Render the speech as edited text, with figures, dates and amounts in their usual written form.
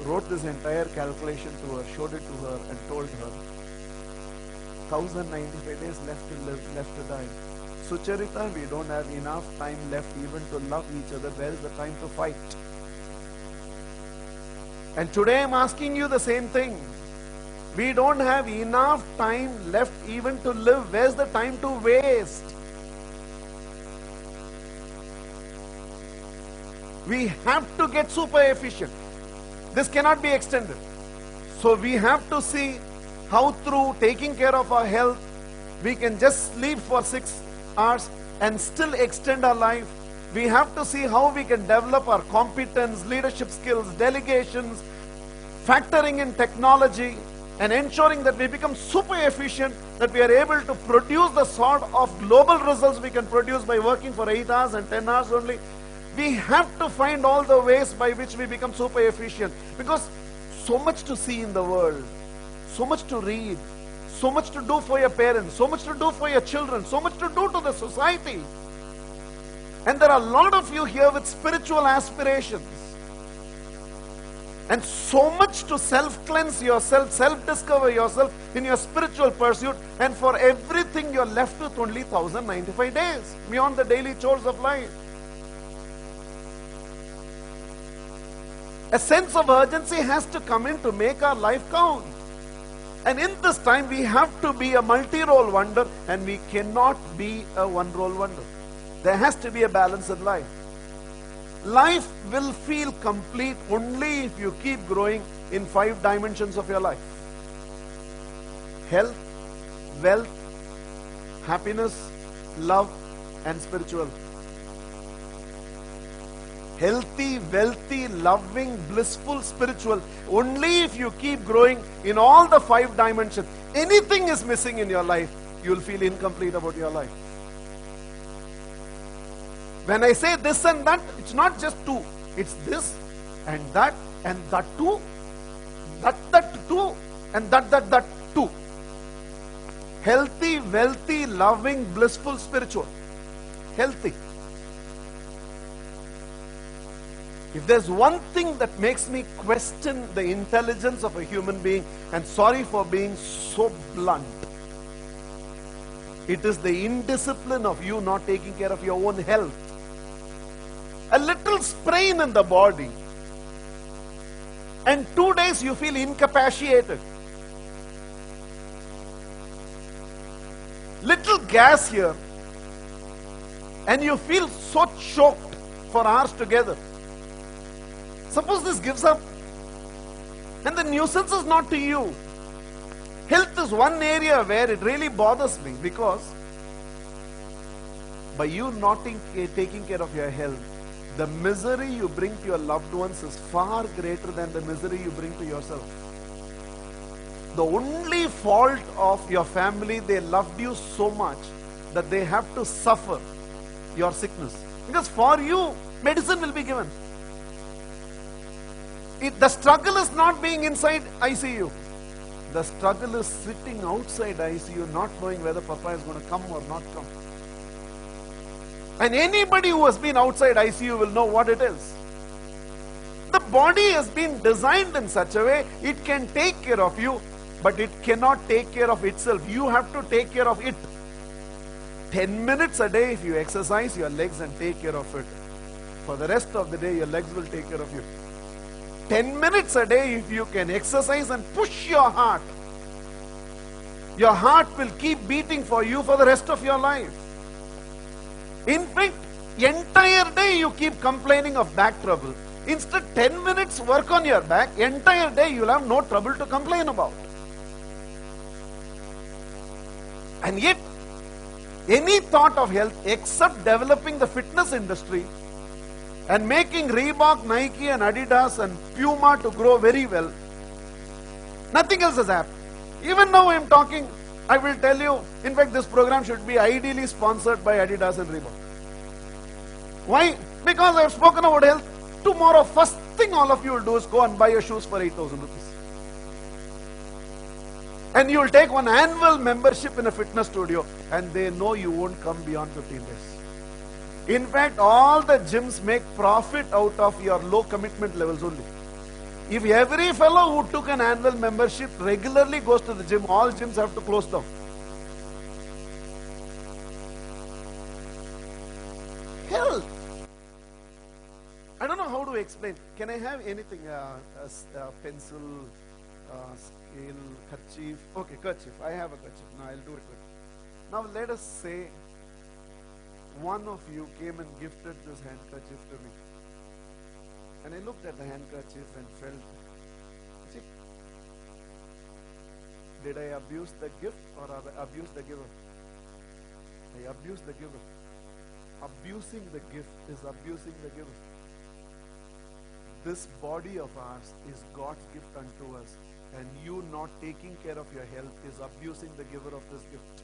wrote this entire calculation to her, showed it to her, and told her, 1095 days left to live, left to die. Sucharita, we don't have enough time left even to love each other. Where is the time to fight? And today I'm asking you the same thing. We don't have enough time left even to live. Where's the time to waste? We have to get super efficient. This cannot be extended. So we have to see how through taking care of our health, we can just sleep for 6 hours and still extend our life. We have to see how we can develop our competence, leadership skills, delegations, factoring in technology, and ensuring that we become super efficient, that we are able to produce the sort of global results we can produce by working for 8 hours and 10 hours only. We have to find all the ways by which we become super efficient, because so much to see in the world, so much to read, so much to do for your parents, so much to do for your children, so much to do to the society. And there are a lot of you here with spiritual aspirations. And so much to self-cleanse yourself, self-discover yourself in your spiritual pursuit. And for everything you're left with only 1095 days beyond the daily chores of life. A sense of urgency has to come in to make our life count. And in this time we have to be a multi-role wonder, and we cannot be a one-role wonder. There has to be a balance in life. Life will feel complete only if you keep growing in 5 dimensions of your life. Health, wealth, happiness, love, and spiritual. Healthy, wealthy, loving, blissful, spiritual. Only if you keep growing in all the 5 dimensions. Anything is missing in your life, you'll feel incomplete about your life. When I say this and that, it's not just 2. It's this and that too. That too. And that too. Healthy, wealthy, loving, blissful, spiritual. Healthy. If there's one thing that makes me question the intelligence of a human being, and sorry for being so blunt, it is the indiscipline of you not taking care of your own health. A little sprain in the body, and 2 days you feel incapacitated. Little gas here, and you feel so choked for hours together. Suppose this gives up, and the nuisance is not to you. Health is one area where it really bothers me, because by you not taking care of your health, the misery you bring to your loved ones is far greater than the misery you bring to yourself. The only fault of your family, they loved you so much that they have to suffer your sickness. Because for you, medicine will be given. The struggle is not being inside ICU. The struggle is sitting outside ICU, not knowing whether Papa is going to come or not come. And anybody who has been outside ICU will know what it is. The body has been designed in such a way, it can take care of you, but it cannot take care of itself. You have to take care of it. 10 minutes a day if you exercise your legs and take care of it. For the rest of the day, your legs will take care of you. 10 minutes a day if you can exercise and push your heart will keep beating for you for the rest of your life. In fact, entire day you keep complaining of back trouble. Instead, 10 minutes work on your back, entire day you'll have no trouble to complain about. And yet, any thought of health except developing the fitness industry and making Reebok, Nike and Adidas and Puma to grow very well, nothing else has happened. Even now I am talking, I will tell you, in fact this program should be ideally sponsored by Adidas and Reebok. Why? Because I have spoken about health. Tomorrow, first thing all of you will do is go and buy your shoes for 8,000 rupees. And you will take one annual membership in a fitness studio, and they know you won't come beyond 15 days. In fact, all the gyms make profit out of your low commitment levels only. If every fellow who took an annual membership regularly goes to the gym, all gyms have to close down. Health. I don't know how to explain. Can I have anything? Pencil, scale, kerchief. Okay, kerchief. I have a kerchief. Now I'll do it with. Now let us say one of you came and gifted this handkerchief to me. And I looked at the handkerchief and felt, see, did I abuse the gift or abuse the giver? I abused the giver. Abusing the gift is abusing the giver. This body of ours is God's gift unto us, and you not taking care of your health is abusing the giver of this gift.